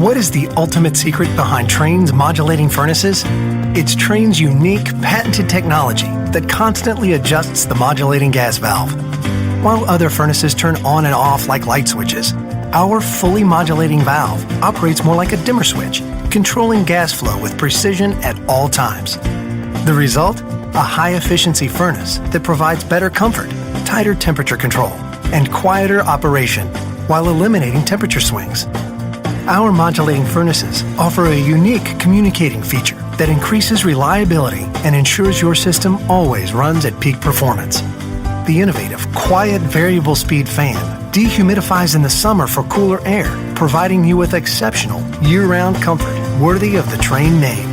What is the ultimate secret behind Trane's modulating furnaces? It's Trane's unique, patented technology that constantly adjusts the modulating gas valve. While other furnaces turn on and off like light switches, our fully modulating valve operates more like a dimmer switch, controlling gas flow with precision at all times. The result? A high-efficiency furnace that provides better comfort, tighter temperature control, and quieter operation while eliminating temperature swings. Our modulating furnaces offer a unique communicating feature that increases reliability and ensures your system always runs at peak performance. The innovative, quiet, variable speed fan dehumidifies in the summer for cooler air, providing you with exceptional, year-round comfort worthy of the Trane name.